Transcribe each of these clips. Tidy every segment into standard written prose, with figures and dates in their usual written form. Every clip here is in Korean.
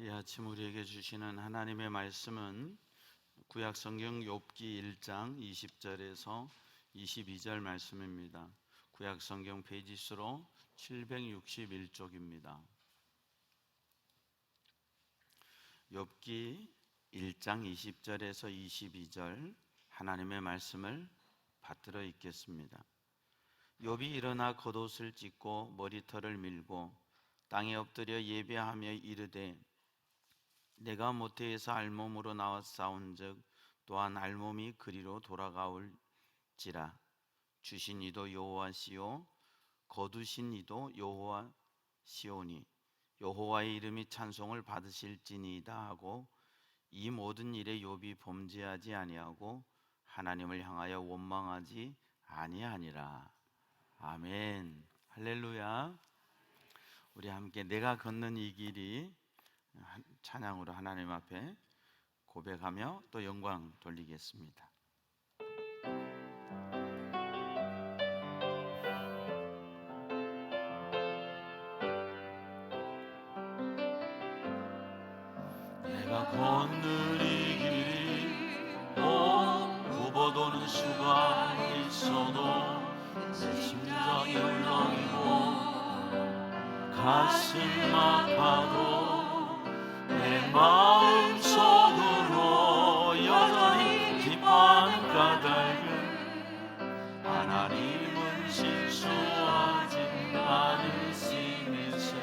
이 아침 우리에게 주시는 하나님의 말씀은 구약 성경 욥기 1장 20절에서 22절 말씀입니다. 구약 성경 페이지 수로 761쪽입니다. 욥기 1장 20절에서 22절 하나님의 말씀을 받들어 읽겠습니다. 욥이 일어나 겉옷을 찢고 머리털을 밀고 땅에 엎드려 예배하며 이르되 내가 모태에서 알몸으로 나와 싸운즉 또한 알몸이 그리로 돌아가올지라. 주신 이도 여호와시요 거두신 이도 여호와시오니 여호와의 이름이 찬송을 받으실지니이다 하고 이 모든 일에 욥이 범죄하지 아니하고 하나님을 향하여 원망하지 아니하니라. 아멘. 할렐루야. 우리 함께 내가 걷는 이 길이 찬양으로 하나님 앞에 고백하며 또 영광 돌리겠습니다. 내가 걷는 이 길이 굽어도는 수가 있어도 내 심장이 울렁이고 가슴 아파도 내 마음속으로 여전히 기뻐하는 까닭은 하나님은 실수하지 않으시니세.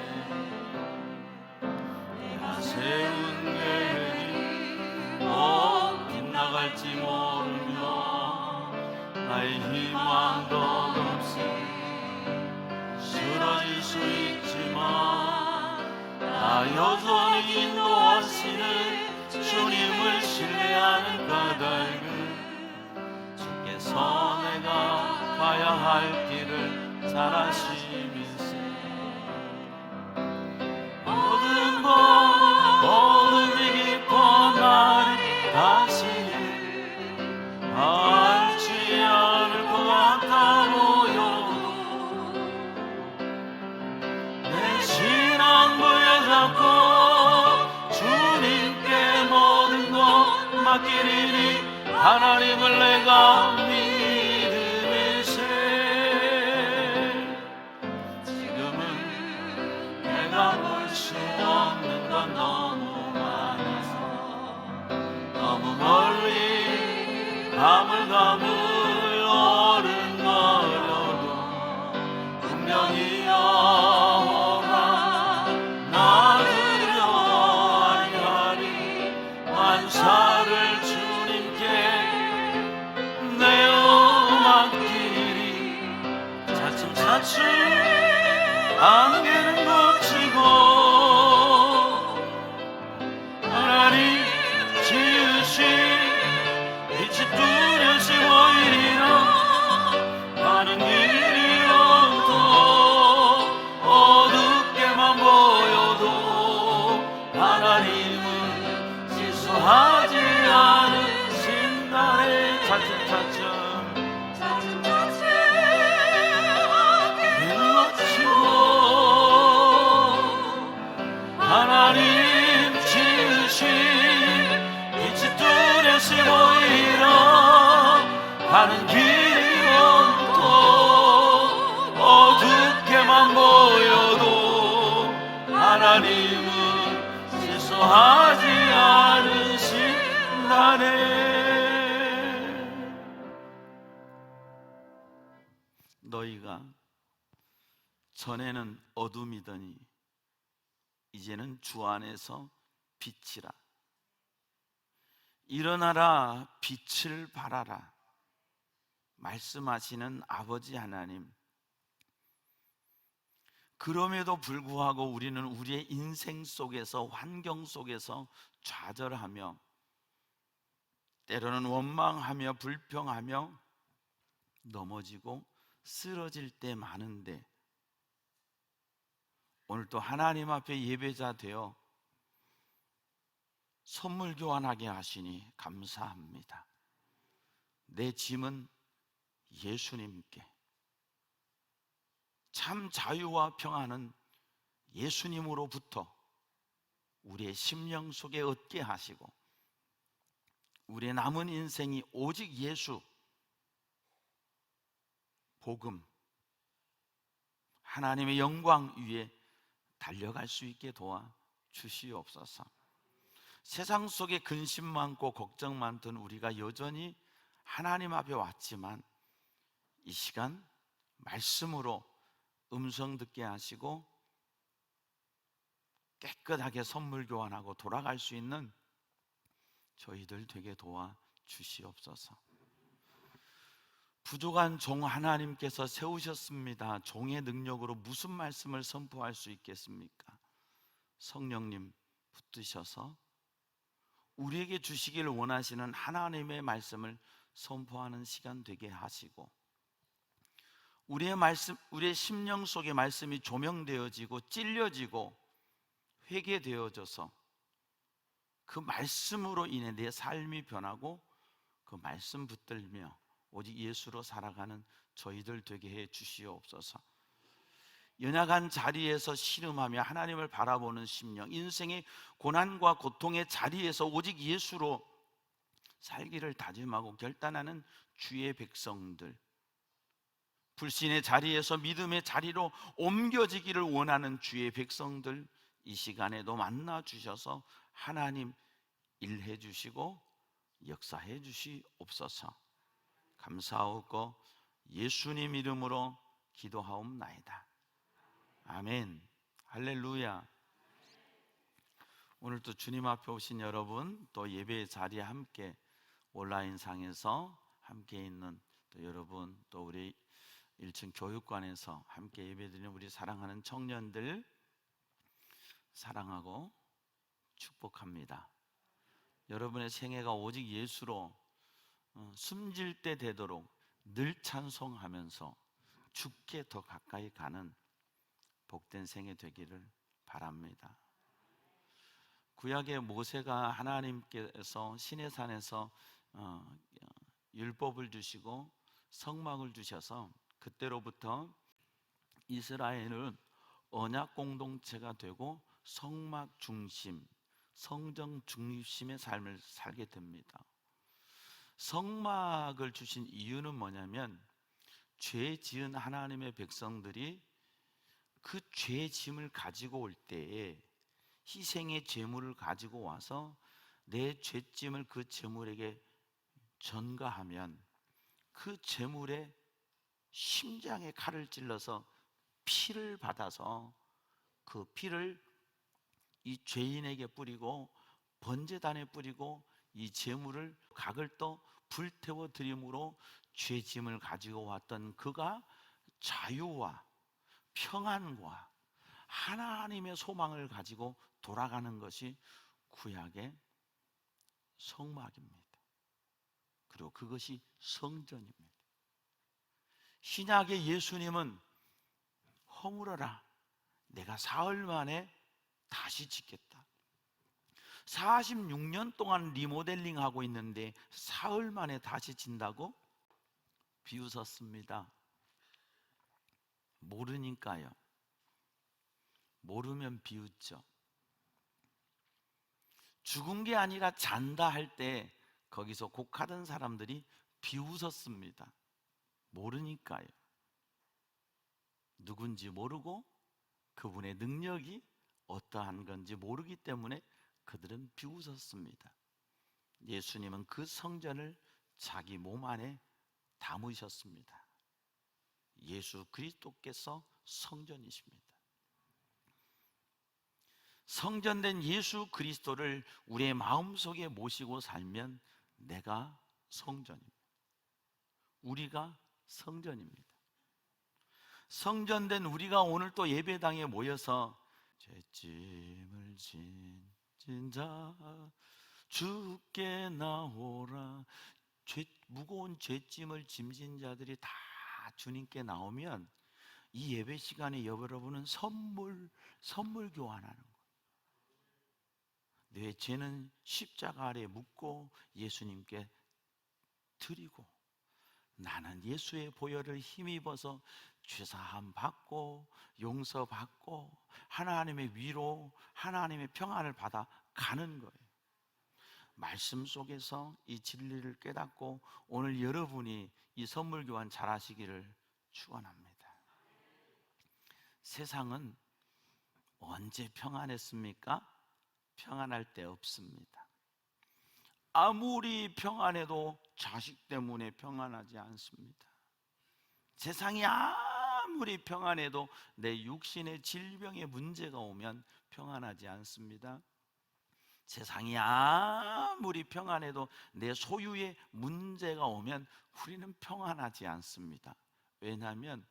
내가 세운 계획이 빗나갈지 모르며 나의 희망도 없이 쓰러질 수 있지만 나 여전히 인도하시는 주님을 신뢰하는 까닭은 주께서 내가 가야 할 길을 잘 아시면서 모든 어둠이 깊어 나를 다시는 알지 않을 것 같아 보여도 내 신앙 부여잡고 주님께 모든 것 맡기리니 하나님을 내가 믿으면서 지금은 내가 볼 수 없는 건 너무 많아서 너무 멀리 가물가물 오른거려도 분명히 만사를 주님께 내어 맡기리. 차츰차츰 안개는 걷히고 하나님 지으신 빛이 뚜렷이 보이리라. 가는 길이 어둡게만 보여도 하나님은 실수하지 않으신다네. 차츰차츰 일러치고 하나님 지으신 빛이 뚜렷이 보이라. 가는 길이 어둡게만 보여도 하나님은 실수하지 않으신다네. 너희가 전에는 어둠이더니 이제는 주 안에서 빛이라. 일어나라 빛을 발하라 말씀하시는 아버지 하나님. 그럼에도 불구하고 우리는 우리의 인생 속에서 환경 속에서 좌절하며 때로는 원망하며 불평하며 넘어지고 쓰러질 때 많은데 오늘 또 하나님 앞에 예배자 되어 선물 교환하게 하시니 감사합니다. 내 짐은 예수님께, 참 자유와 평안은 예수님으로부터 우리의 심령 속에 얻게 하시고 우리의 남은 인생이 오직 예수, 복음, 하나님의 영광 위에 달려갈 수 있게 도와 주시옵소서. 세상 속에 근심 많고 걱정 많던 우리가 여전히 하나님 앞에 왔지만 이 시간 말씀으로 음성 듣게 하시고 깨끗하게 선물 교환하고 돌아갈 수 있는 저희들 되게 도와 주시옵소서. 부족한 종 하나님께서 세우셨습니다. 종의 능력으로 무슨 말씀을 선포할 수 있겠습니까? 성령님 붙드셔서 우리에게 주시기를 원하시는 하나님의 말씀을 선포하는 시간 되게 하시고 우리의 심령 속에 말씀이 조명되어지고 찔려지고 회개되어져서 그 말씀으로 인해 내 삶이 변하고 그 말씀 붙들며 오직 예수로 살아가는 저희들 되게 해 주시옵소서. 연약한 자리에서 신음하며 하나님을 바라보는 심령, 인생의 고난과 고통의 자리에서 오직 예수로 살기를 다짐하고 결단하는 주의 백성들, 불신의 자리에서 믿음의 자리로 옮겨지기를 원하는 주의 백성들, 이 시간에도 만나 주셔서 하나님 일해 주시고 역사해 주시옵소서. 감사하고 예수님 이름으로 기도하옵나이다. 아멘. 할렐루야. 오늘 또 주님 앞에 오신 여러분, 또 예배의 자리에 함께 온라인상에서 함께 있는 또 여러분, 또 우리 1층 교육관에서 함께 예배드리는 우리 사랑하는 청년들 사랑하고 축복합니다. 여러분의 생애가 오직 예수로 숨질 때 되도록 늘 찬송하면서 주께 더 가까이 가는 복된 생애 되기를 바랍니다. 구약의 모세가 하나님께서 시내산에서 율법을 주시고 성막을 주셔서 그때로부터 이스라엘은 언약 공동체가 되고 성막 중심, 성정 중심의 삶을 살게 됩니다. 성막을 주신 이유는 뭐냐면 죄 지은 하나님의 백성들이 그 죄 짐을 가지고 올 때에 희생의 제물을 가지고 와서 내 죄짐을 그 제물에게 전가하면 그 제물에 심장에 칼을 찔러서 피를 받아서 그 피를 이 죄인에게 뿌리고 번제단에 뿌리고 이 제물을 각을 떠 불태워 드림으로 죄짐을 가지고 왔던 그가 자유와 평안과 하나님의 소망을 가지고 돌아가는 것이 구약의 성막입니다. 그리고 그것이 성전입니다. 신약의 예수님은 허물어라, 내가 사흘 만에 다시 짓겠다. 46년 동안 리모델링 하고 있는데 사흘 만에 다시 진다고 비웃었습니다. 모르니까요. 모르면 비웃죠. 죽은 게 아니라 잔다 할 때 거기서 곡하던 사람들이 비웃었습니다. 모르니까요. 누군지 모르고 그분의 능력이 어떠한 건지 모르기 때문에 그들은 비웃었습니다. 예수님은 그 성전을 자기 몸 안에 담으셨습니다. 예수 그리스도께서 성전이십니다. 성전된 예수 그리스도를 우리의 마음속에 모시고 살면 내가 성전입니다. 우리가 성전입니다. 성전된 우리가 오늘 또 예배당에 모여서 죄짐을 진진 자 주께 나오라, 무거운 죄짐을 짐진 자들이 다 주님께 나오면 이 예배 시간에 여러분은 선물 교환하는 거예요. 내 죄는 십자가 아래 묻고 예수님께 드리고 나는 예수의 보혈을 힘입어서 죄사함 받고 용서받고 하나님의 위로, 하나님의 평안을 받아 가는 거예요. 말씀 속에서 이 진리를 깨닫고 오늘 여러분이 이 선물 교환 잘 하시기를 축원합니다. 세상은 언제 평안했습니까? 평안할 때 없습니다. 아무리 평안해도 자식 때문에 평안하지 않습니다. 세상이 아무리 평안해도 내 육신의 질병의 문제가 오면 평안하지 않습니다. 세상이 아무리 평안해도 내 소유의 문제가 오면 우리는 평안하지 않습니다. 왜냐하면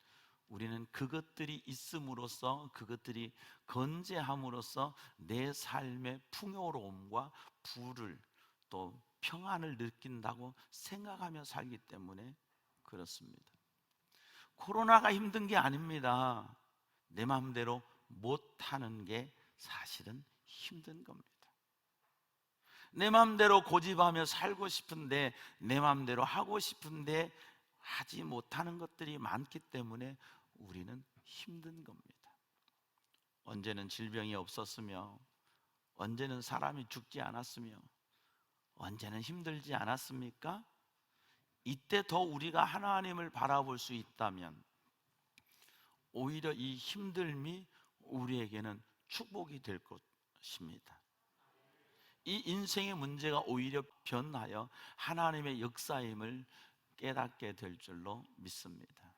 우리는 그것들이 있음으로써, 그것들이 건재함으로써 내 삶의 풍요로움과 부를, 또 평안을 느낀다고 생각하며 살기 때문에 그렇습니다. 코로나가 힘든 게 아닙니다. 내 마음대로 못하는 게 사실은 힘든 겁니다. 내 마음대로 고집하며 살고 싶은데, 내 마음대로 하고 싶은데 하지 못하는 것들이 많기 때문에 우리는 힘든 겁니다. 언제는 질병이 없었으며, 언제는 사람이 죽지 않았으며, 언제는 힘들지 않았습니까? 이때 더 우리가 하나님을 바라볼 수 있다면 오히려 이 힘듦이 우리에게는 축복이 될 것입니다. 이 인생의 문제가 오히려 변하여 하나님의 역사임을 깨닫게 될 줄로 믿습니다.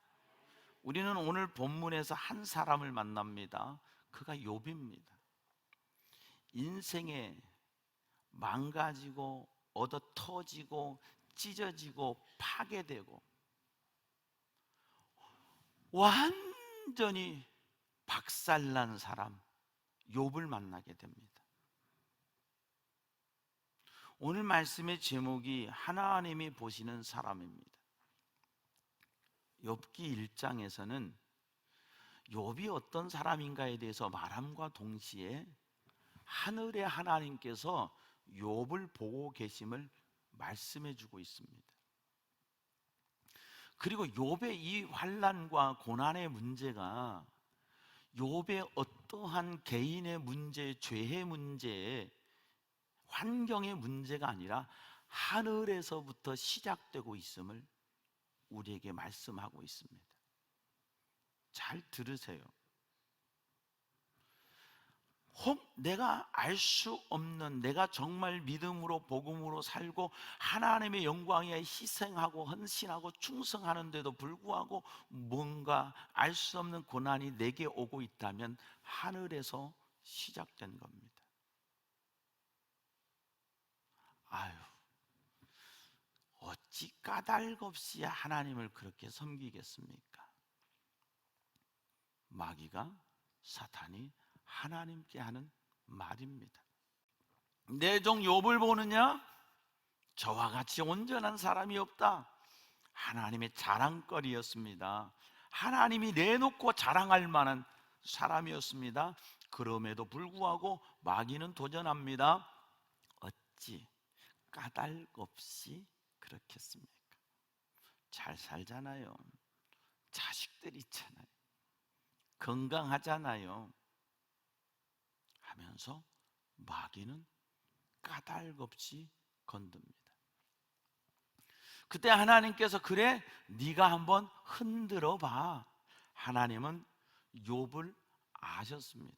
우리는 오늘 본문에서 한 사람을 만납니다. 그가 욥입니다. 인생에 망가지고 얻어 터지고 찢어지고 파괴되고 완전히 박살난 사람 욥을 만나게 됩니다. 오늘 말씀의 제목이 하나님이 보시는 사람입니다. 욥기 1장에서는 욥이 어떤 사람인가에 대해서 말함과 동시에 하늘의 하나님께서 욥을 보고 계심을 말씀해 주고 있습니다. 그리고 욥의 이 환난과 고난의 문제가 욥의 어떠한 개인의 문제, 죄의 문제, 환경의 문제가 아니라 하늘에서부터 시작되고 있음을 우리에게 말씀하고 있습니다. 잘 들으세요. 혹 내가 알 수 없는, 내가 정말 믿음으로 복음으로 살고 하나님의 영광에 희생하고 헌신하고 충성하는데도 불구하고 뭔가 알 수 없는 고난이 내게 오고 있다면 하늘에서 시작된 겁니다. 아유, 어찌 까닭 없이 하나님을 그렇게 섬기겠습니까? 마귀가, 사탄이 하나님께 하는 말입니다. 내 종 욥을 보느냐? 저와 같이 온전한 사람이 없다. 하나님의 자랑거리였습니다. 하나님이 내놓고 자랑할 만한 사람이었습니다. 그럼에도 불구하고 마귀는 도전합니다. 어찌 까닭 없이 그렇겠습니까? 잘 살잖아요. 자식들 있잖아요. 건강하잖아요. 하면서 마귀는 까닭 없이 건듭니다. 그때 하나님께서 그래, 네가 한번 흔들어 봐. 하나님은 욥을 아셨습니다.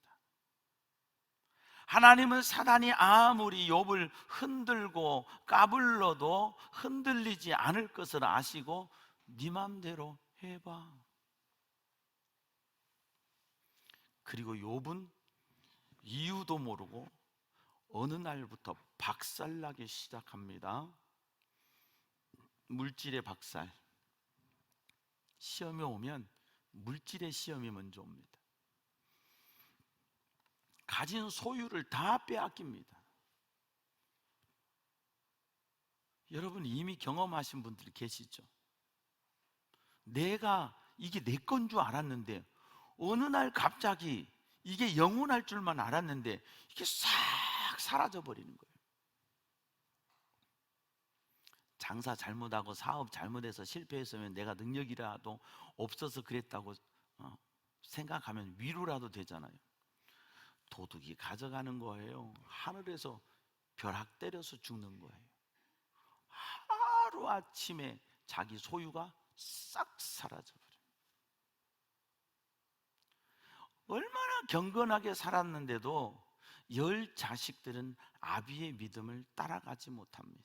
하나님은 사단이 아무리 욥을 흔들고 까불러도 흔들리지 않을 것을 아시고 네 맘대로 해봐. 그리고 욥은 이유도 모르고 어느 날부터 박살나기 시작합니다. 물질의 박살. 시험이 오면 물질의 시험이 먼저 옵니다. 가진 소유를 다 빼앗깁니다. 여러분 이미 경험하신 분들이 계시죠? 내가 이게 내 건 줄 알았는데 어느 날 갑자기 이게 영원할 줄만 알았는데 이게 싹 사라져 버리는 거예요. 장사 잘못하고 사업 잘못해서 실패했으면 내가 능력이라도 없어서 그랬다고 생각하면 위로라도 되잖아요. 도둑이 가져가는 거예요. 하늘에서 벼락 때려서 죽는 거예요. 하루아침에 자기 소유가 싹 사라져버려요. 얼마나 경건하게 살았는데도 10 자식들은 아비의 믿음을 따라가지 못합니다.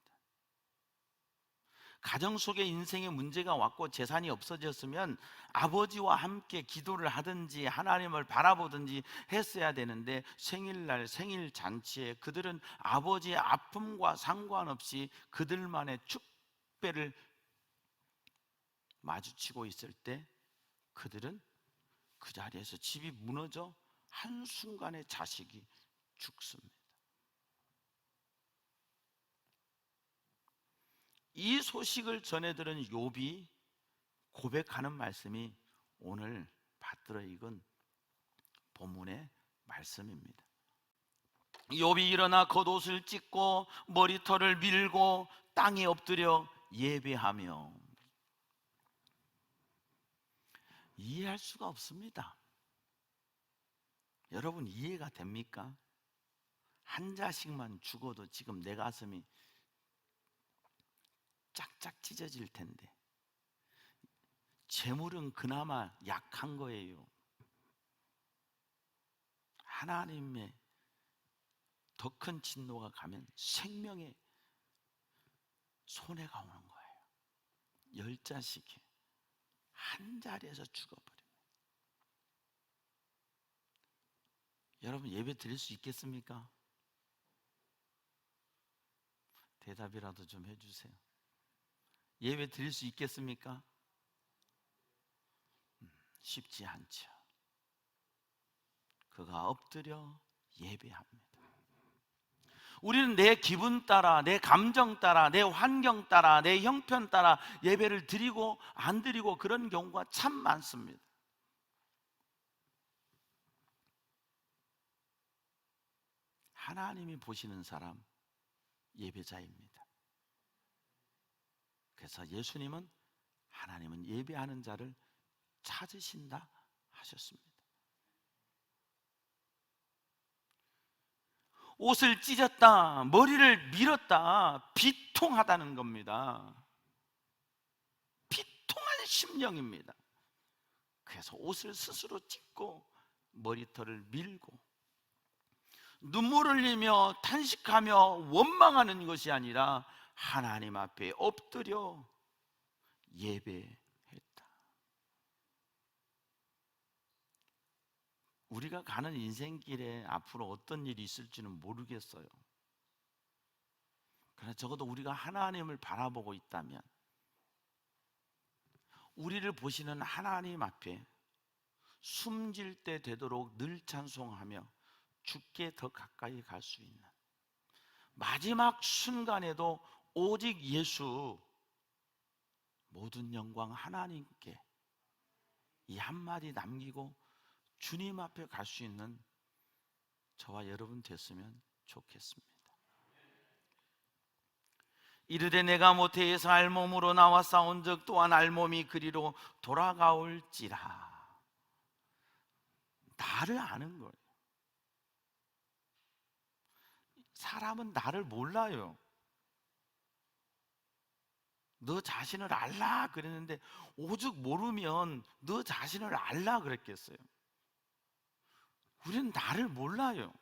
가정 속에 인생에 문제가 왔고 재산이 없어졌으면 아버지와 함께 기도를 하든지 하나님을 바라보든지 했어야 되는데, 생일날 생일 잔치에 그들은 아버지의 아픔과 상관없이 그들만의 축배를 마주치고 있을 때 그들은 그 자리에서 집이 무너져 한순간에 자식이 죽습니다. 이 소식을 전해 들은 욥이 고백하는 말씀이 오늘 받들어 읽은 본문의 말씀입니다. 욥이 일어나 겉옷을 찢고 머리털을 밀고 땅에 엎드려 예배하며. 이해할 수가 없습니다. 여러분, 이해가 됩니까? 한 자식만 죽어도 지금 내 가슴이 짝짝 찢어질 텐데, 재물은 그나마 약한 거예요. 하나님의 더 큰 진노가 가면 생명에 손해가 오는 거예요. 10 자식이 한 자리에서 죽어버립니다. 여러분, 예배 드릴 수 있겠습니까? 대답이라도 좀 해주세요. 예배 드릴 수 있겠습니까? 쉽지 않죠. 그가 엎드려 예배합니다. 우리는 내 기분 따라, 내 감정 따라, 내 환경 따라, 내 형편 따라 예배를 드리고 안 드리고 그런 경우가 참 많습니다. 하나님이 보시는 사람 예배자입니다. 그래서 예수님은, 하나님은 예배하는 자를 찾으신다 하셨습니다. 옷을 찢었다, 머리를 밀었다, 비통하다는 겁니다. 비통한 심령입니다. 그래서 옷을 스스로 찢고 머리털을 밀고 눈물을 흘리며 탄식하며 원망하는 것이 아니라 하나님 앞에 엎드려 예배했다. 우리가 가는 인생길에 앞으로 어떤 일이 있을지는 모르겠어요. 그러나 적어도 우리가 하나님을 바라보고 있다면, 우리를 보시는 하나님 앞에 숨질 때 되도록 늘 찬송하며 주께 더 가까이 갈 수 있는, 마지막 순간에도 오직 예수, 모든 영광 하나님께, 이 한마디 남기고 주님 앞에 갈 수 있는 저와 여러분 됐으면 좋겠습니다. 이르되 내가 모태에서 알몸으로 나와 싸운 적 또한 알몸이 그리로 돌아가올지라. 나를 아는 거예요. 사람은 나를 몰라요. 너 자신을 알라 그랬는데 오죽 모르면 너 자신을 알라 그랬겠어요. 우리는 나를 몰라요.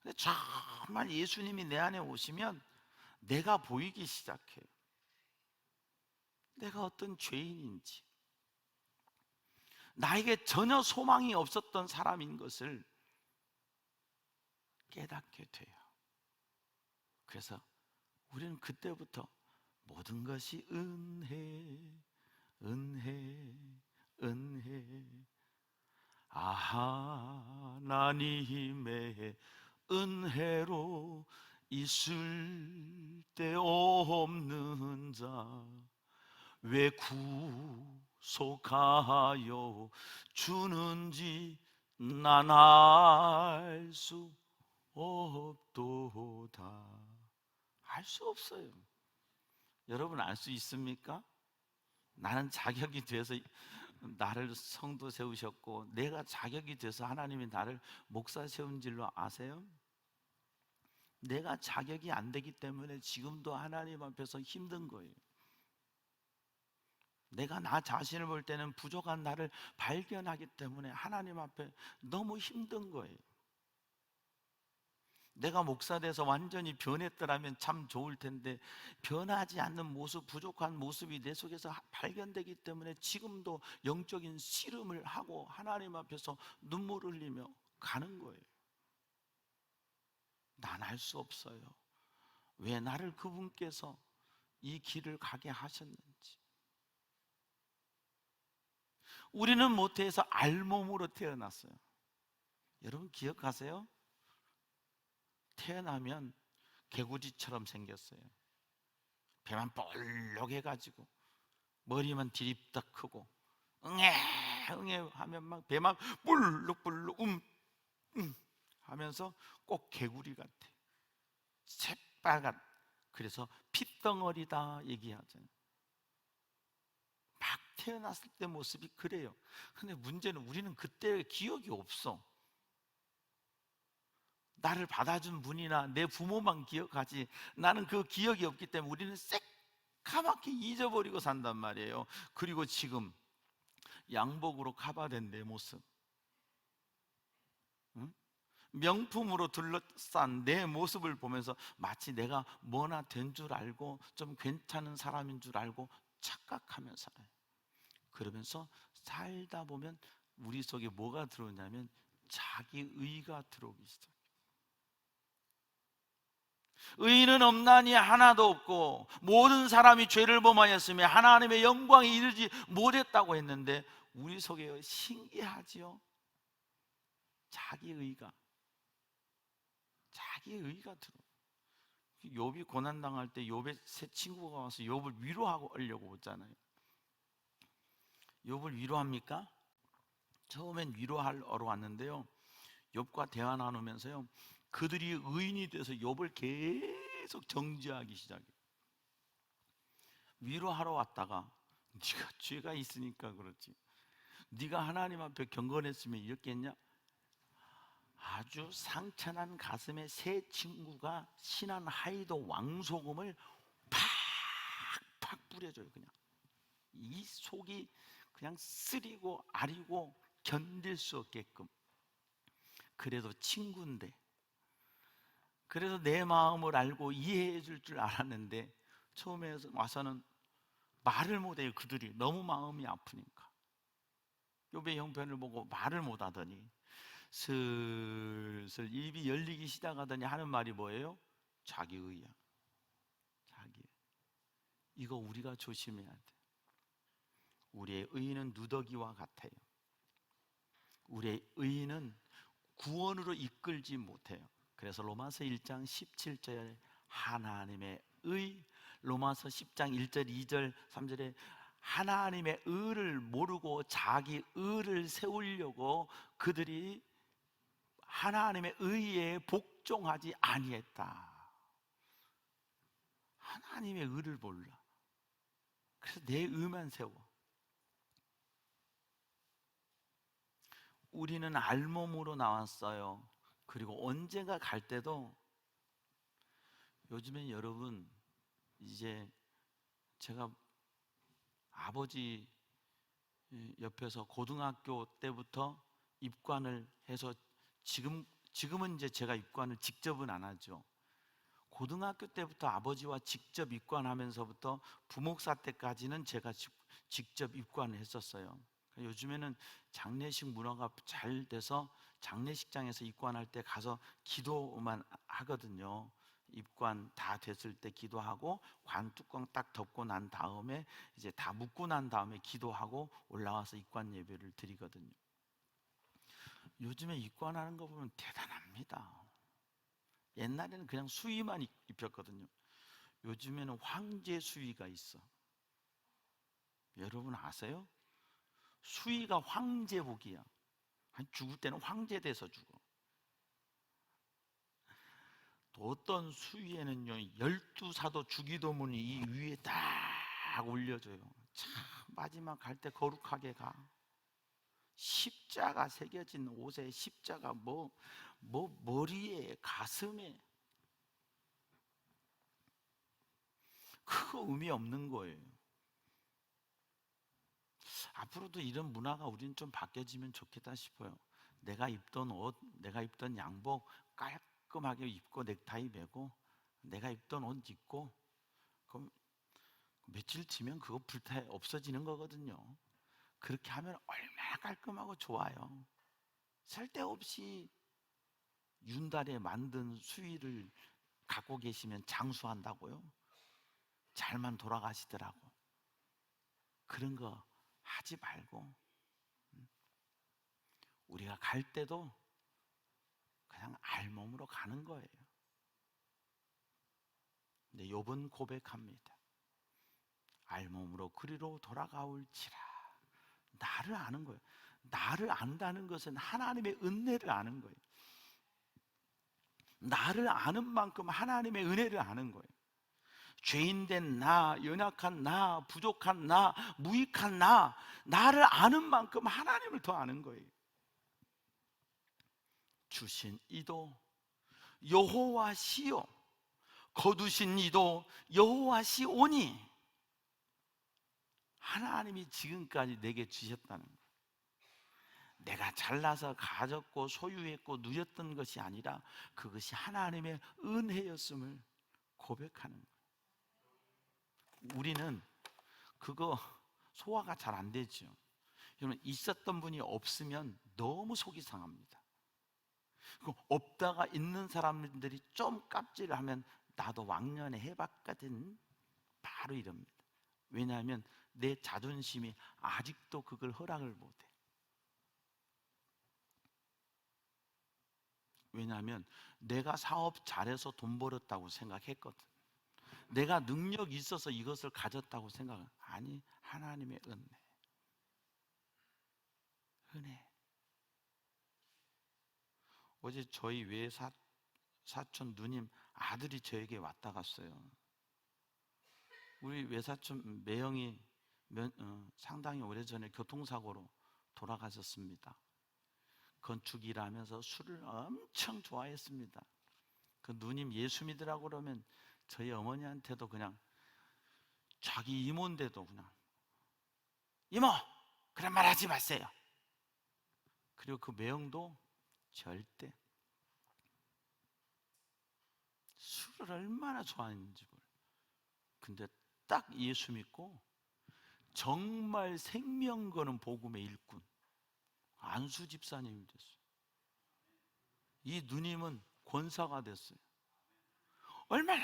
근데 정말 예수님이 내 안에 오시면 내가 보이기 시작해요. 내가 어떤 죄인인지, 나에게 전혀 소망이 없었던 사람인 것을 깨닫게 돼요. 그래서 우리는 그때부터 모든 것이 은혜, 은혜, 은혜, 하나님의 은혜로 있을 데 없는 자 왜 구속하여 주는지 난 알 수 없도다. 알 수 없어요. 여러분 알 수 있습니까? 나는 자격이 돼서 나를 성도 세우셨고 내가 자격이 돼서 하나님이 나를 목사 세운 줄로 아세요? 내가 자격이 안 되기 때문에 지금도 하나님 앞에서 힘든 거예요. 내가 나 자신을 볼 때는 부족한 나를 발견하기 때문에 하나님 앞에 너무 힘든 거예요. 내가 목사 돼서 완전히 변했더라면 참 좋을 텐데 변하지 않는 모습, 부족한 모습이 내 속에서 발견되기 때문에 지금도 영적인 씨름을 하고 하나님 앞에서 눈물 흘리며 가는 거예요. 난 알 수 없어요. 왜 나를 그분께서 이 길을 가게 하셨는지. 우리는 모태에서 알몸으로 태어났어요. 여러분 기억하세요? 태어나면 개구리처럼 생겼어요. 배만 볼록해가지고 머리만 디립다 크고 응애 응애 하면 막 배만 불룩불룩 하면서 꼭 개구리 같아. 새빨간. 그래서 핏덩어리다 얘기하잖아요. 막 태어났을 때 모습이 그래요. 근데 문제는 우리는 그때 기억이 없어. 나를 받아준 분이나 내 부모만 기억하지 나는 그 기억이 없기 때문에 우리는 새까맣게 잊어버리고 산단 말이에요. 그리고 지금 양복으로 커버된 내 모습, 응? 명품으로 둘러싼 내 모습을 보면서 마치 내가 뭐나 된 줄 알고 좀 괜찮은 사람인 줄 알고 착각하며 살아요. 그러면서 살다 보면 우리 속에 뭐가 들어오냐면 자기의가 들어오기 시작해요. 의인은 없나니 하나도 없고 모든 사람이 죄를 범하였으며 하나님의 영광에 이르지 못했다고 했는데 우리 속에 신기하지요? 자기의가 들어. 욥이 고난당할 때 욥의 세 친구가 와서 욥을 위로하고 하려고 오잖아요. 욥을 위로합니까? 처음엔 위로하러 왔는데요, 욥과 대화 나누면서요 그들이 의인이 돼서 욥을 계속 정죄하기 시작해요. 위로하러 왔다가 네가 죄가 있으니까 그렇지, 네가 하나님 앞에 경건했으면 이렇겠냐? 아주 상처난 가슴에 새 친구가 신한 하이도 왕소금을 팍팍 뿌려줘요. 그냥 이 속이 그냥 쓰리고 아리고 견딜 수 없게끔. 그래도 친구인데, 그래서 내 마음을 알고 이해해 줄 줄 알았는데 처음에 와서는 말을 못해요. 그들이 너무 마음이 아프니까. 욥의 형편을 보고 말을 못하더니 슬슬 입이 열리기 시작하더니 하는 말이 뭐예요? 자기의야. 자기. 이거 우리가 조심해야 돼. 우리의 의는 누더기와 같아요. 우리의 의는 구원으로 이끌지 못해요. 그래서 로마서 1장 17절에 하나님의 의, 로마서 10장 1절 2절 3절에 하나님의 의를 모르고 자기 의를 세우려고 그들이 하나님의 의에 복종하지 아니했다. 하나님의 의를 몰라. 그래서 내 의만 세워. 우리는 알몸으로 나왔어요. 그리고 언젠가 갈 때도, 요즘엔 여러분 이제 제가 아버지 옆에서 고등학교 때부터 입관을 해서 지금은 이제 제가 입관을 직접은 안 하죠. 고등학교 때부터 아버지와 직접 입관하면서부터 부목사 때까지는 제가 직접 입관을 했었어요. 요즘에는 장례식 문화가 잘 돼서 장례식장에서 입관할 때 가서 기도만 하거든요. 입관 다 됐을 때 기도하고 관 뚜껑 딱 덮고 난 다음에 이제 다 묻고 난 다음에 기도하고 올라와서 입관 예배를 드리거든요. 요즘에 입관하는 거 보면 대단합니다. 옛날에는 그냥 수의만 입혔거든요. 요즘에는 황제 수의가 있어. 여러분 아세요? 수의가 황제복이야. 죽을 때는 황제 돼서 죽어. 또 어떤 수위에는요 12사도 주기도문이 이 위에 딱 올려줘요. 참 마지막 갈 때 거룩하게 가. 십자가 새겨진 옷에 십자가 머리에 가슴에, 그거 의미 없는 거예요. 앞으로도 이런 문화가 우리는 좀 바뀌어지면 좋겠다 싶어요. 내가 입던 옷, 내가 입던 양복 깔끔하게 입고 넥타이 매고 내가 입던 옷 입고, 그럼 며칠 지면 그거 없어지는 거거든요. 그렇게 하면 얼마나 깔끔하고 좋아요. 쓸데없이 윤달에 만든 수의를 갖고 계시면 장수한다고요? 잘만 돌아가시더라고. 그런 거 하지 말고 우리가 갈 때도 그냥 알몸으로 가는 거예요. 근데 욥은 고백합니다. 알몸으로 그리로 돌아가올지라. 나를 아는 거예요. 나를 안다는 것은 하나님의 은혜를 아는 거예요. 나를 아는 만큼 하나님의 은혜를 아는 거예요. 죄인된 나, 연약한 나, 부족한 나, 무익한 나, 나를 아는 만큼 하나님을 더 아는 거예요. 주신 이도 여호와시요 거두신 이도 여호와시오니, 하나님이 지금까지 내게 주셨다는 거예요. 내가 잘나서 가졌고 소유했고 누렸던 것이 아니라 그것이 하나님의 은혜였음을 고백하는 거예요. 우리는 그거 소화가 잘 안 되죠. 여러분, 있었던 분이 없으면 너무 속이 상합니다. 없다가 있는 사람들이 좀 깝질을 하면 나도 왕년에 해봤거든, 바로 이럽니다. 왜냐하면 내 자존심이 아직도 그걸 허락을 못해. 왜냐하면 내가 사업 잘해서 돈 벌었다고 생각했거든. 내가 능력이 있어서 이것을 가졌다고 생각은, 아니, 하나님의 은혜. 어제 저희 외사촌 누님 아들이 저에게 왔다 갔어요. 우리 외사촌 매형이 상당히 오래전에 교통사고로 돌아가셨습니다. 건축 일하면서 술을 엄청 좋아했습니다. 그 누님 예수 믿으라고 그러면 저희 어머니한테도 그냥 자기 이모인데도 그냥 이모 그런 말 하지 마세요. 그리고 그 매형도 절대 술을 얼마나 좋아하는지 몰라요. 근데 딱 예수 믿고 정말 생명 거는 복음의 일꾼 안수 집사님이 됐어요. 이 누님은 권사가 됐어요. 얼마나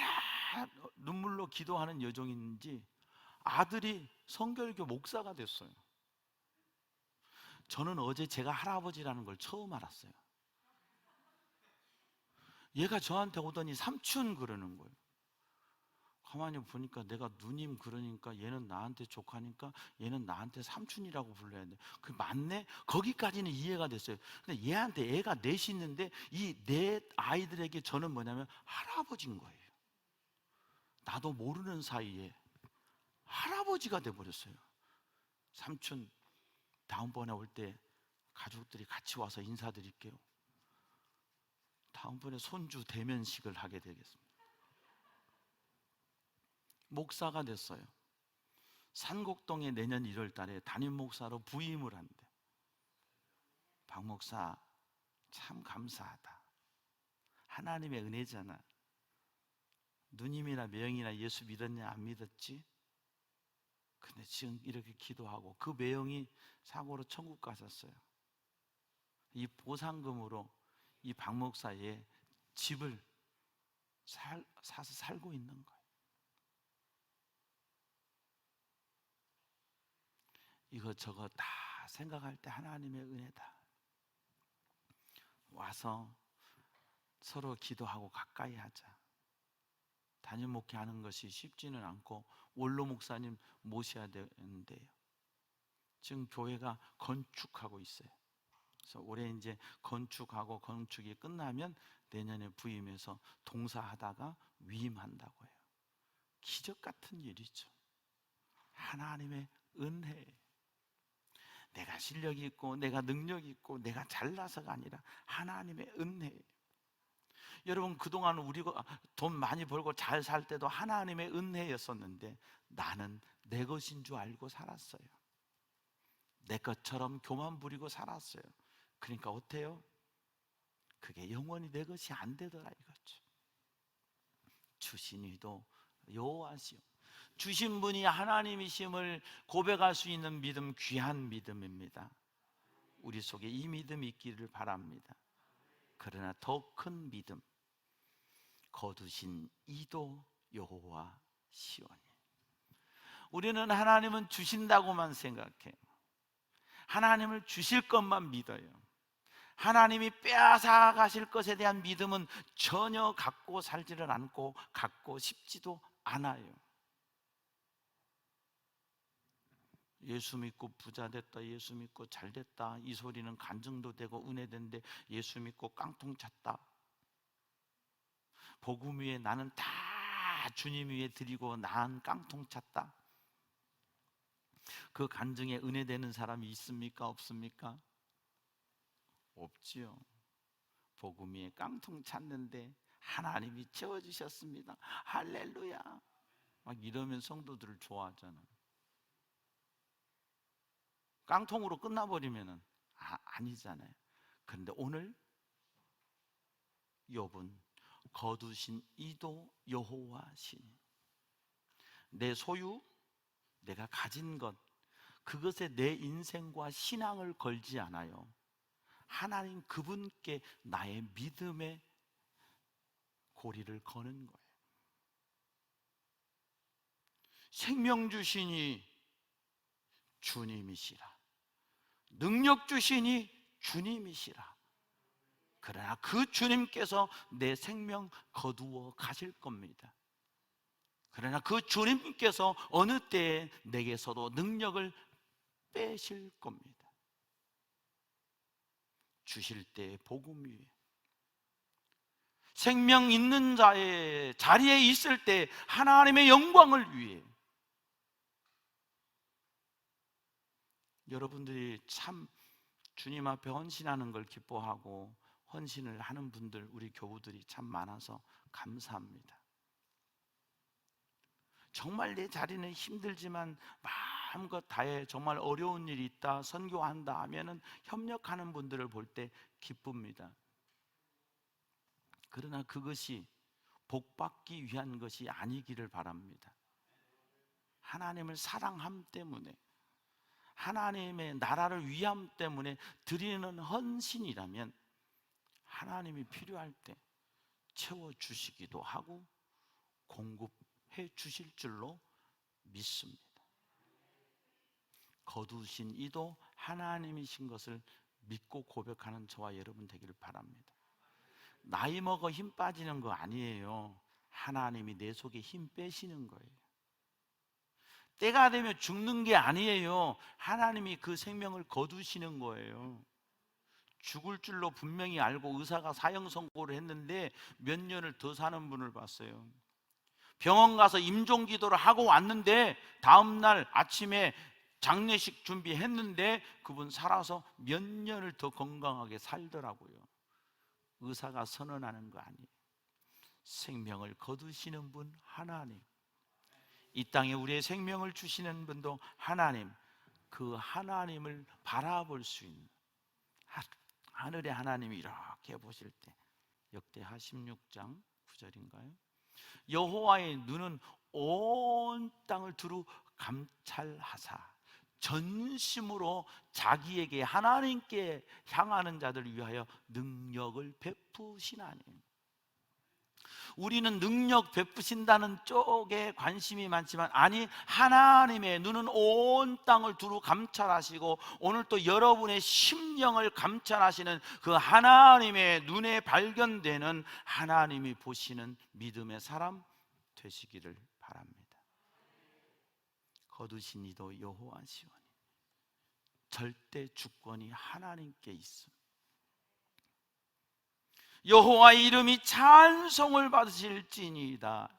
눈물로 기도하는 여정인지 아들이 성결교 목사가 됐어요. 저는 어제 제가 할아버지라는 걸 처음 알았어요. 얘가 저한테 오더니 삼촌 그러는 거예요. 가만히 보니까 내가 누님 그러니까 얘는 나한테 조카니까 얘는 나한테 삼촌이라고 불러야 돼. 그 맞네? 거기까지는 이해가 됐어요. 근데 얘한테 애가 넷이 있는데 이 넷 아이들에게 저는 뭐냐면 할아버지인 거예요. 나도 모르는 사이에 할아버지가 돼버렸어요. 삼촌 다음번에 올 때 가족들이 같이 와서 인사드릴게요. 다음번에 손주 대면식을 하게 되겠습니다. 목사가 됐어요. 산곡동에 내년 1월 달에 담임 목사로 부임을 한대. 박 목사 참 감사하다. 하나님의 은혜잖아. 누님이나 매형이나 예수 믿었냐 안 믿었지? 근데 지금 이렇게 기도하고 그 매형이 사고로 천국 가셨어요. 이 보상금으로 이 박 목사의 집을 사서 살고 있는 거예요. 이것저것 다 생각할 때 하나님의 은혜다. 와서 서로 기도하고 가까이 하자. 단임 목회하는 것이 쉽지는 않고 원로 목사님 모셔야 되는데요. 지금 교회가 건축하고 있어요. 그래서 올해 이제 건축하고 건축이 끝나면 내년에 부임해서 동사하다가 위임한다고 해요. 기적 같은 일이죠. 하나님의 은혜. 내가 실력이 있고 내가 능력이 있고 내가 잘나서가 아니라 하나님의 은혜. 여러분, 그동안 우리가 돈 많이 벌고 잘 살 때도 하나님의 은혜였었는데 나는 내 것인 줄 알고 살았어요. 내 것처럼 교만 부리고 살았어요. 그러니까 어때요? 그게 영원히 내 것이 안 되더라 이거죠. 주신 이도 여호와시오. 주신 분이 하나님이심을 고백할 수 있는 믿음, 귀한 믿음입니다. 우리 속에 이 믿음이 있기를 바랍니다. 그러나 더 큰 믿음, 거두신 이도 여호와시오니. 우리는 하나님은 주신다고만 생각해요. 하나님을 주실 것만 믿어요. 하나님이 빼앗아 가실 것에 대한 믿음은 전혀 갖고 살지를 않고 갖고 싶지도 않아요. 예수 믿고 부자 됐다, 예수 믿고 잘 됐다, 이 소리는 간증도 되고 은혜된데 예수 믿고 깡통 찼다. 복음 위에 나는 다 주님 위에 드리고 난 깡통 찼다. 그 간증에 은혜되는 사람이 있습니까? 없습니까? 없지요. 복음 위에 깡통 찼는데 하나님이 채워주셨습니다. 할렐루야. 막 이러면 성도들을 좋아하잖아. 깡통으로 끝나버리면 아니잖아요. 그런데 오늘 욥은 거두신 이도 여호와시니. 내 소유, 내가 가진 것, 그것에 내 인생과 신앙을 걸지 않아요. 하나님 그분께 나의 믿음의 고리를 거는 거예요. 생명 주시니 주님이시라. 능력 주시니 주님이시라. 그러나 그 주님께서 내 생명 거두어 가실 겁니다. 그러나 그 주님께서 어느 때에 내게서도 능력을 빼실 겁니다. 주실 때 복음 위에 생명 있는 자의 자리에 있을 때 하나님의 영광을 위해 여러분들이 참 주님 앞에 헌신하는 걸 기뻐하고 헌신을 하는 분들, 우리 교우들이 참 많아서 감사합니다. 정말 내 자리는 힘들지만 마음껏 다해 정말 어려운 일이 있다, 선교한다 하면은 협력하는 분들을 볼 때 기쁩니다. 그러나 그것이 복받기 위한 것이 아니기를 바랍니다. 하나님을 사랑함 때문에, 하나님의 나라를 위함 때문에 드리는 헌신이라면 하나님이 필요할 때 채워주시기도 하고 공급해 주실 줄로 믿습니다. 거두신 이도 하나님이신 것을 믿고 고백하는 저와 여러분 되기를 바랍니다. 나이 먹어 힘 빠지는 거 아니에요. 하나님이 내 속에 힘 빼시는 거예요. 때가 되면 죽는 게 아니에요. 하나님이 그 생명을 거두시는 거예요. 죽을 줄로 분명히 알고 의사가 사형 선고를 했는데 몇 년을 더 사는 분을 봤어요. 병원 가서 임종기도를 하고 왔는데 다음날 아침에 장례식 준비했는데 그분 살아서 몇 년을 더 건강하게 살더라고요. 의사가 선언하는 거 아니에요. 생명을 거두시는 분 하나님, 이 땅에 우리의 생명을 주시는 분도 하나님, 그 하나님을 바라볼 수 있는 하늘의 하나님이 이렇게 보실 때, 역대하 16장 9절인가요? 여호와의 눈은 온 땅을 두루 감찰하사 전심으로 자기에게 하나님께 향하는 자들을 위하여 능력을 베푸시나니. 우리는 능력 베푸신다는 쪽에 관심이 많지만, 아니, 하나님의 눈은 온 땅을 두루 감찰하시고 오늘 또 여러분의 심령을 감찰하시는 그 하나님의 눈에 발견되는, 하나님이 보시는 믿음의 사람 되시기를 바랍니다. 거두신 이도 여호와시오니. 절대 주권이 하나님께 있습니다. 여호와의 이름이 찬송을 받으실지니이다.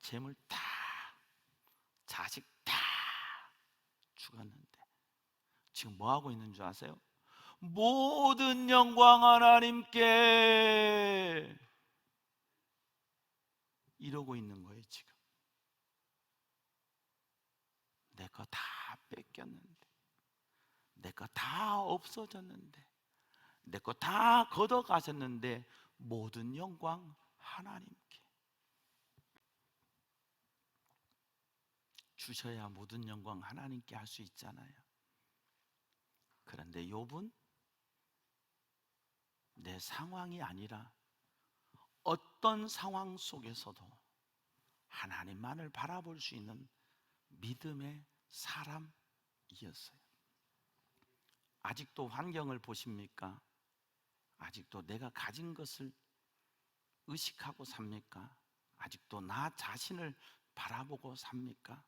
재물 다, 자식 다 죽었는데 지금 뭐 하고 있는 줄 아세요? 모든 영광 하나님께 이러고 있는 거예요. 지금 내 거 다 뺏겼는데, 내 거 다 없어졌는데, 내 거 다 걷어가셨는데 모든 영광 하나님께 주셔야 모든 영광 하나님께 할 수 있잖아요. 그런데 욥은 내 상황이 아니라 어떤 상황 속에서도 하나님만을 바라볼 수 있는 믿음의 사람이었어요. 아직도 환경을 보십니까? 아직도 내가 가진 것을 의식하고 삽니까? 아직도 나 자신을 바라보고 삽니까?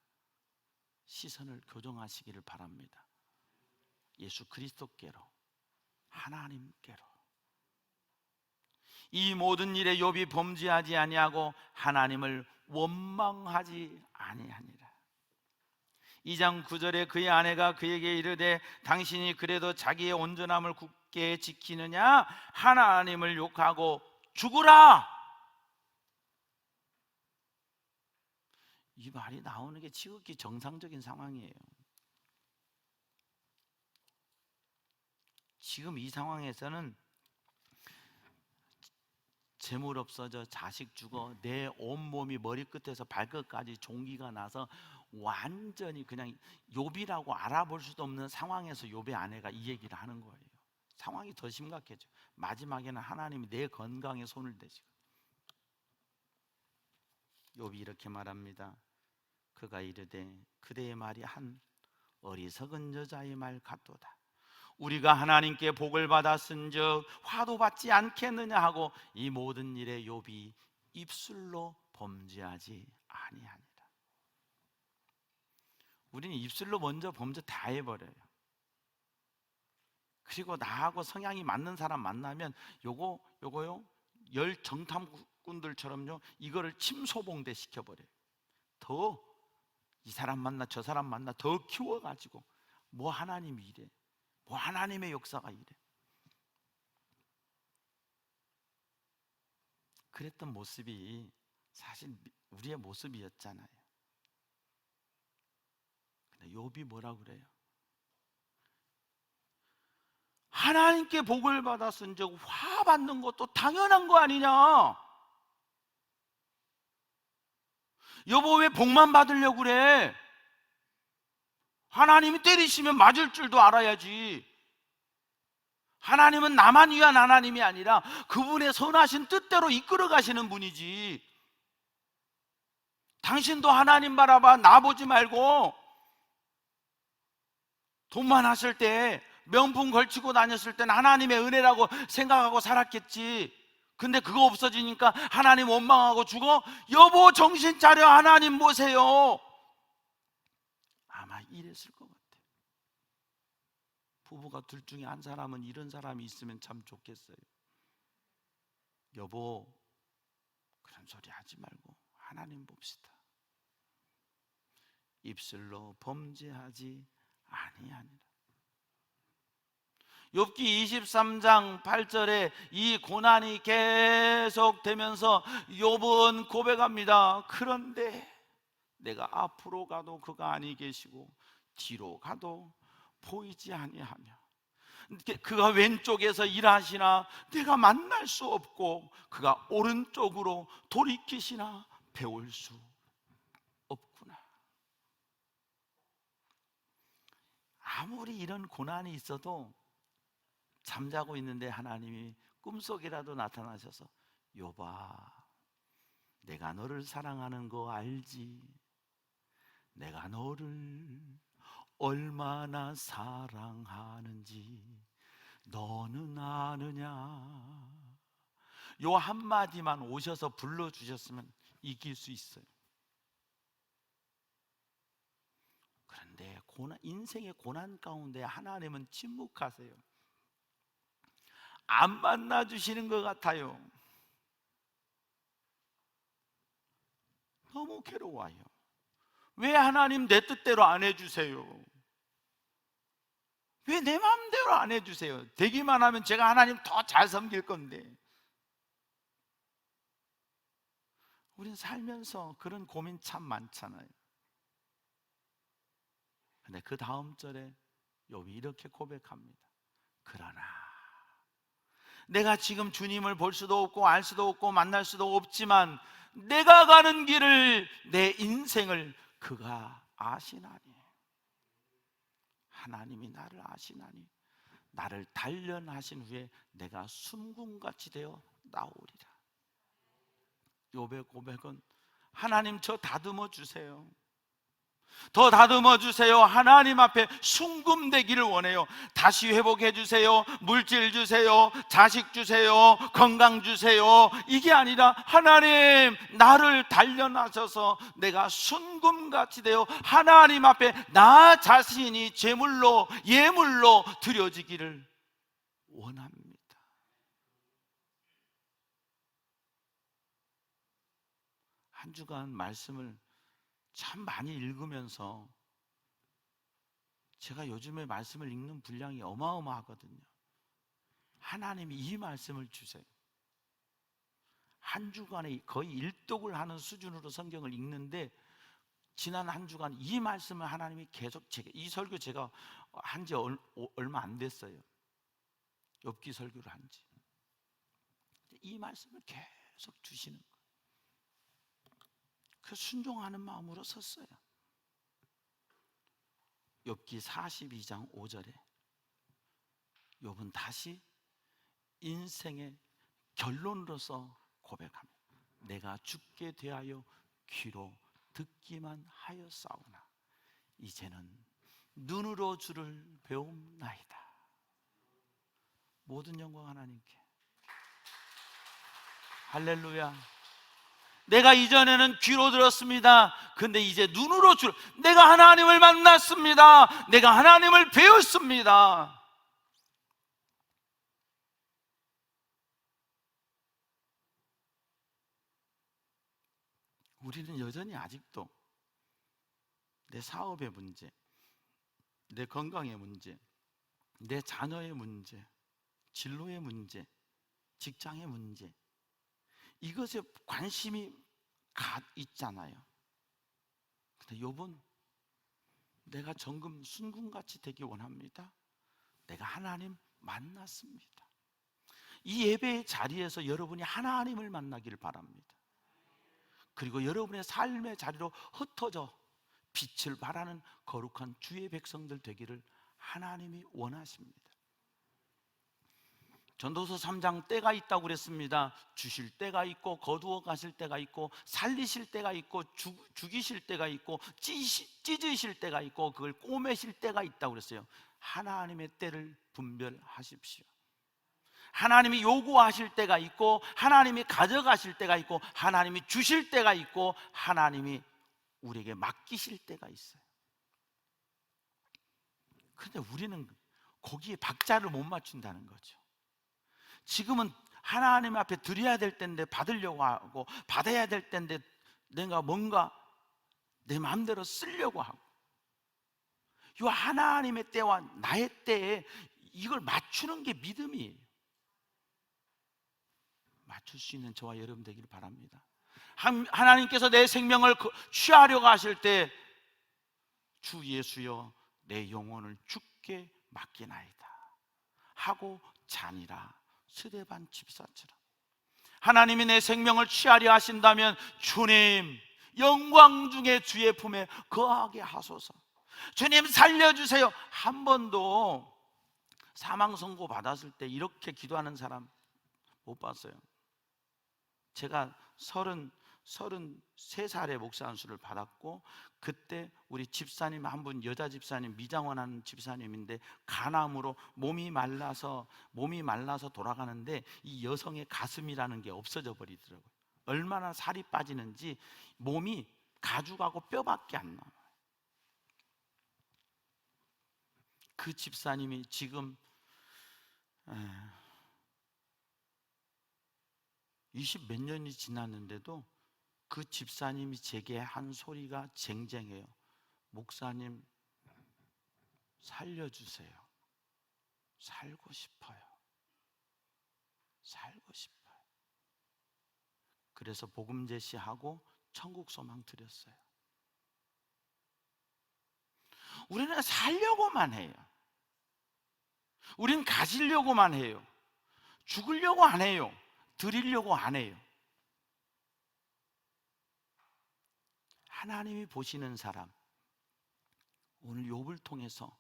시선을 교정하시기를 바랍니다. 예수 그리스도께로, 하나님께로. 이 모든 일에 욥이 범죄하지 아니하고 하나님을 원망하지 아니하니라. 2장 9절에 그의 아내가 그에게 이르되 당신이 그래도 자기의 온전함을 굳게 지키느냐? 하나님을 욕하고 죽으라. 이 말이 나오는 게 지극히 정상적인 상황이에요. 지금 이 상황에서는 재물 없어져, 자식 죽어, 내 온몸이 머리끝에서 발끝까지 종기가 나서 완전히 그냥 욥이라고 알아볼 수도 없는 상황에서 욥의 아내가 이 얘기를 하는 거예요. 상황이 더 심각해져. 마지막에는 하나님이 내 건강에 손을 대시고. 욥이 이렇게 말합니다. 그가 이르되 그대의 말이 한 어리석은 여자의 말 같도다. 우리가 하나님께 복을 받았은즉 화도 받지 않겠느냐 하고 이 모든 일에 욥이 입술로 범죄하지 아니하니라. 우리는 입술로 먼저 범죄 다 해버려요. 그리고 나하고 성향이 맞는 사람 만나면 요거요 열 정탐꾼들처럼요 이거를 침소봉대 시켜버려요. 더 이 사람 만나 저 사람 만나 더 키워가지고 뭐 하나님이 이래, 뭐 하나님의 역사가 이래. 그랬던 모습이 사실 우리의 모습이었잖아요. 근데 욥이 뭐라 그래요? 하나님께 복을 받았은즉 화 받는 것도 당연한 거 아니냐? 여보 왜 복만 받으려고 그래? 하나님이 때리시면 맞을 줄도 알아야지. 하나님은 나만 위한 하나님이 아니라 그분의 선하신 뜻대로 이끌어 가시는 분이지. 당신도 하나님 바라봐. 나 보지 말고. 돈만 하실 때, 명품 걸치고 다녔을 때는 하나님의 은혜라고 생각하고 살았겠지. 근데 그거 없어지니까 하나님 원망하고 죽어? 여보 정신 차려, 하나님 보세요. 아마 이랬을 것 같아요. 부부가 둘 중에 한 사람은 이런 사람이 있으면 참 좋겠어요. 여보 그런 소리 하지 말고 하나님 봅시다. 입술로 범죄하지 아니하니라. 욥기 23장 8절에 이 고난이 계속되면서 욥은 고백합니다. 그런데 내가 앞으로 가도 그가 아니 계시고 뒤로 가도 보이지 아니하며 그가 왼쪽에서 일하시나 내가 만날 수 없고 그가 오른쪽으로 돌이키시나 배울 수 없구나. 아무리 이런 고난이 있어도 잠자고 있는데 하나님이 꿈속이라도 나타나셔서 욥아 내가 너를 사랑하는 거 알지? 내가 너를 얼마나 사랑하는지 너는 아느냐. 요 한마디만 오셔서 불러주셨으면 이길 수 있어요. 그런데 인생의 고난 가운데 하나님은 침묵하세요. 안 만나주시는 것 같아요. 너무 괴로워요. 왜 하나님 내 뜻대로 안 해주세요? 왜 내 마음대로 안 해주세요? 되기만 하면 제가 하나님 더 잘 섬길 건데. 우린 살면서 그런 고민 참 많잖아요. 근데 그 다음 절에 욥이 이렇게 고백합니다. 그러나 내가 지금 주님을 볼 수도 없고 알 수도 없고 만날 수도 없지만 내가 가는 길을, 내 인생을 그가 아시나니, 하나님이 나를 아시나니 나를 단련하신 후에 내가 숨군같이 되어 나오리라. 욥의 고백은 하나님 저 다듬어 주세요. 더 다듬어 주세요. 하나님 앞에 순금되기를 원해요. 다시 회복해 주세요. 물질 주세요. 자식 주세요. 건강 주세요. 이게 아니라 하나님 나를 단련하셔서 내가 순금같이 되어 하나님 앞에 나 자신이 제물로, 예물로 드려지기를 원합니다. 한 주간 말씀을 참 많이 읽으면서 제가 요즘에 말씀을 읽는 분량이 어마어마하거든요. 하나님이 이 말씀을 주세요. 한 주간에 거의 일독을 하는 수준으로 성경을 읽는데, 지난 한 주간 이 말씀을 하나님이 계속, 이 설교 제가 한 지 얼마 안 됐어요. 욥기 설교를 한 지. 이 말씀을 계속 주시는 거예요. 그 순종하는 마음으로 섰어요. 욥기 42장 5절에 욥은 다시 인생의 결론으로서 고백합니다. 내가 죽게 대하여 귀로 듣기만 하였사오나 이제는 눈으로 주를 배움나이다. 모든 영광 하나님께. 할렐루야. 내가 이전에는 귀로 들었습니다. 근데 이제 눈으로 내가 하나님을 만났습니다. 내가 하나님을 배웠습니다. 우리는 여전히 아직도 내 사업의 문제, 내 건강의 문제, 내 자녀의 문제, 진로의 문제, 직장의 문제, 이것에 관심이 있잖아요. 근데 욥은 내가 정금 순금같이 되기 원합니다. 내가 하나님 만났습니다. 이 예배의 자리에서 여러분이 하나님을 만나기를 바랍니다. 그리고 여러분의 삶의 자리로 흩어져 빛을 발하는 거룩한 주의 백성들 되기를 하나님이 원하십니다. 전도서 3장 때가 있다고 그랬습니다. 주실 때가 있고 거두어 가실 때가 있고 살리실 때가 있고 죽이실 때가 있고 찢으실 때가 있고 그걸 꼬매실 때가 있다고 그랬어요. 하나님의 때를 분별하십시오. 하나님이 요구하실 때가 있고 하나님이 가져가실 때가 있고 하나님이 주실 때가 있고 하나님이 우리에게 맡기실 때가 있어요. 그런데 우리는 거기에 박자를 못 맞춘다는 거죠. 지금은 하나님 앞에 드려야 될 때인데 받으려고 하고, 받아야 될 때인데 내가 뭔가 내 마음대로 쓰려고 하고, 이 하나님의 때와 나의 때에 이걸 맞추는 게 믿음이에요. 맞출 수 있는 저와 여러분 되기를 바랍니다. 하나님께서 내 생명을 취하려고 하실 때 주 예수여 내 영혼을 주께 맡기나이다 하고 자니라. 스데반 집사처럼 하나님이 내 생명을 취하려 하신다면 주님 영광 중에 주의 품에 거하게 하소서. 주님 살려주세요. 한 번도 사망 선고 받았을 때 이렇게 기도하는 사람 못 봤어요. 제가 33살에 목사 안수를 받았고, 그때 우리 집사님 한 분, 여자 집사님, 미장원 하는 집사님인데 간암으로 몸이 말라서 돌아가는데 이 여성의 가슴이라는 게 없어져 버리더라고요. 얼마나 살이 빠지는지 몸이 가죽하고 뼈밖에 안 나와요. 그 집사님이 지금 20 몇 년이 지났는데도 그 집사님이 제게 한 소리가 쟁쟁해요. 목사님, 살려주세요. 살고 싶어요. 살고 싶어요. 그래서 복음 제시하고 천국 소망 드렸어요. 우리는 살려고만 해요. 우리는 가지려고만 해요. 죽으려고 안 해요. 드리려고 안 해요. 하나님이 보시는 사람, 오늘 욥을 통해서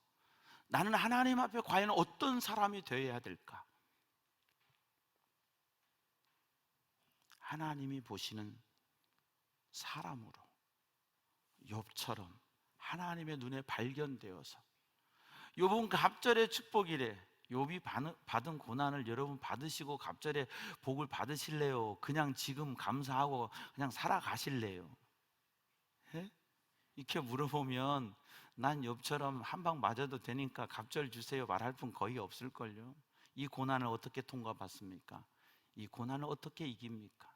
나는 하나님 앞에 과연 어떤 사람이 되어야 될까? 하나님이 보시는 사람으로 욥처럼 하나님의 눈에 발견되어서, 욥은 갑절의 축복이래. 욥이 받은 고난을 여러분 받으시고 갑절에 복을 받으실래요? 그냥 지금 감사하고 그냥 살아가실래요? 예? 이렇게 물어보면 난 욥처럼 한 방 맞아도 되니까 갑절 주세요 말할 분 거의 없을걸요. 이 고난을 어떻게 통과받습니까? 이 고난을 어떻게 이깁니까?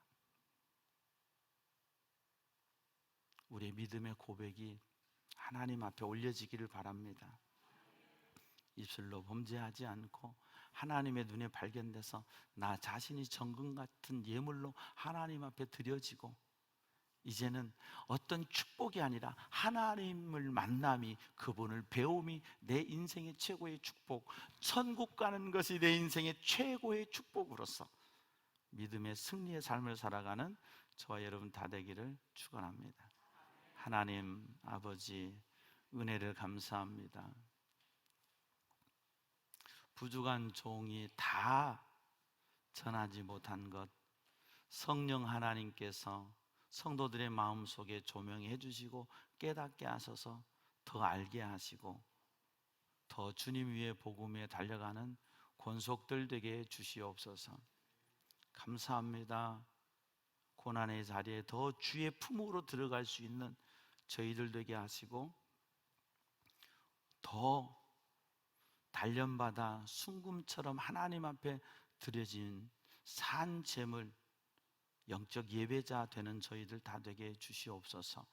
우리의 믿음의 고백이 하나님 앞에 올려지기를 바랍니다. 입술로 범죄하지 않고 하나님의 눈에 발견돼서 나 자신이 정금 같은 예물로 하나님 앞에 드려지고, 이제는 어떤 축복이 아니라 하나님을 만남이, 그분을 배움이 내 인생의 최고의 축복, 천국 가는 것이 내 인생의 최고의 축복으로서 믿음의 승리의 삶을 살아가는 저와 여러분 다 되기를 축원합니다. 하나님 아버지, 은혜를 감사합니다. 부족한 종이 다 전하지 못한 것, 성령 하나님께서 성도들의 마음속에 조명해 주시고 깨닫게 하셔서 더 알게 하시고 더 주님 위에 복음에 달려가는 권속들 되게 해 주시옵소서. 감사합니다. 고난의 자리에 더 주의 품으로 들어갈 수 있는 저희들 되게 하시고, 더 단련받아 순금처럼 하나님 앞에 드려진 산 제물, 영적 예배자 되는 저희들 다 되게 해 주시옵소서.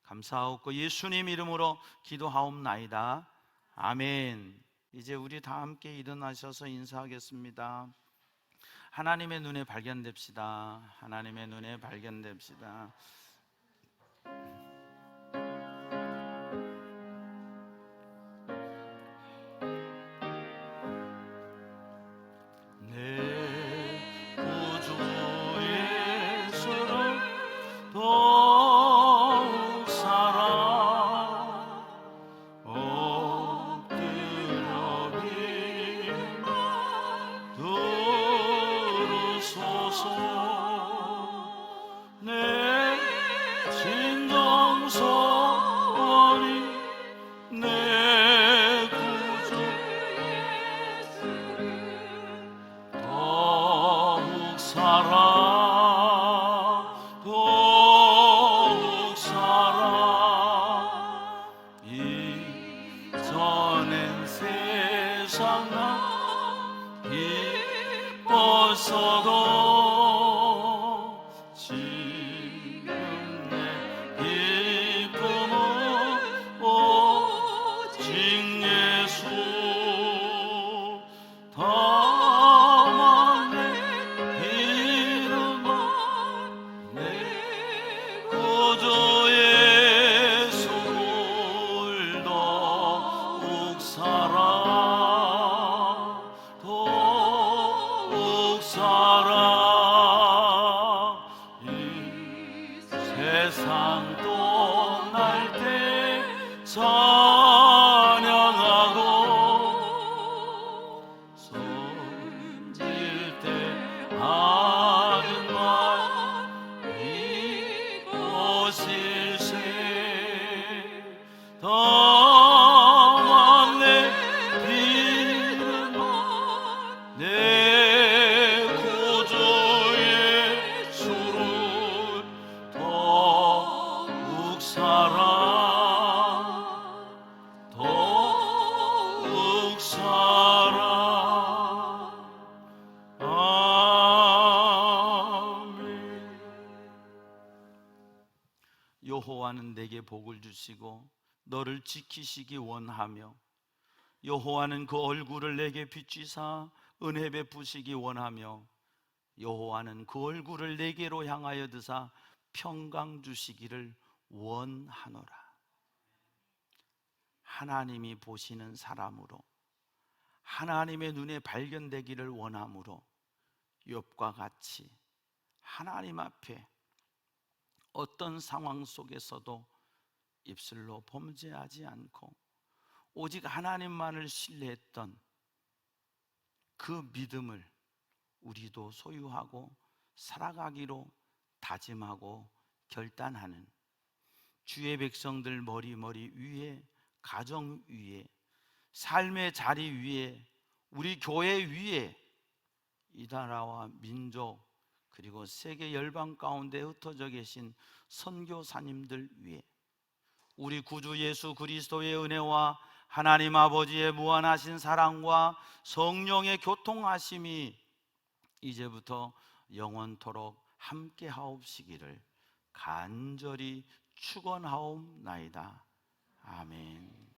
감사하옵고 예수님 이름으로 기도하옵나이다. 아멘. 이제 우리 다 함께 일어나셔서 인사하겠습니다. 하나님의 눈에 발견됩시다. 하나님의 눈에 발견됩시다. 내 구주 예수를 더욱 사랑 엎드려 비나 들으소서. 내 진정서원이 내 구주 더욱 사랑 더욱 사랑. 이전엔 세상 나 기뻤어도 지금 내 기쁨은 오직 예수. 다만 내 이름은 내 구주 예수를 더욱 사랑 더욱 사랑. 여호와는 내게 복을 주시고 너를 지키시기 원하며 여호와는 그 얼굴을 내게 비추사 은혜 베푸시기 원하며 여호와는 그 얼굴을 내게로 향하여 드사 평강 주시기를 원하노라. 하나님이 보시는 사람으로 하나님의 눈에 발견되기를 원함으로 욥과 같이 하나님 앞에 어떤 상황 속에서도 입술로 범죄하지 않고 오직 하나님만을 신뢰했던 그 믿음을 우리도 소유하고 살아가기로 다짐하고 결단하는 주의 백성들 머리 위에, 가정 위에, 삶의 자리 위에, 우리 교회 위에, 이 나라와 민족 그리고 세계 열방 가운데 흩어져 계신 선교사님들 위에 우리 구주 예수 그리스도의 은혜와 하나님 아버지의 무한하신 사랑과 성령의 교통하심이 이제부터 영원토록 함께 하옵시기를 간절히 축원하옵나이다. 아멘.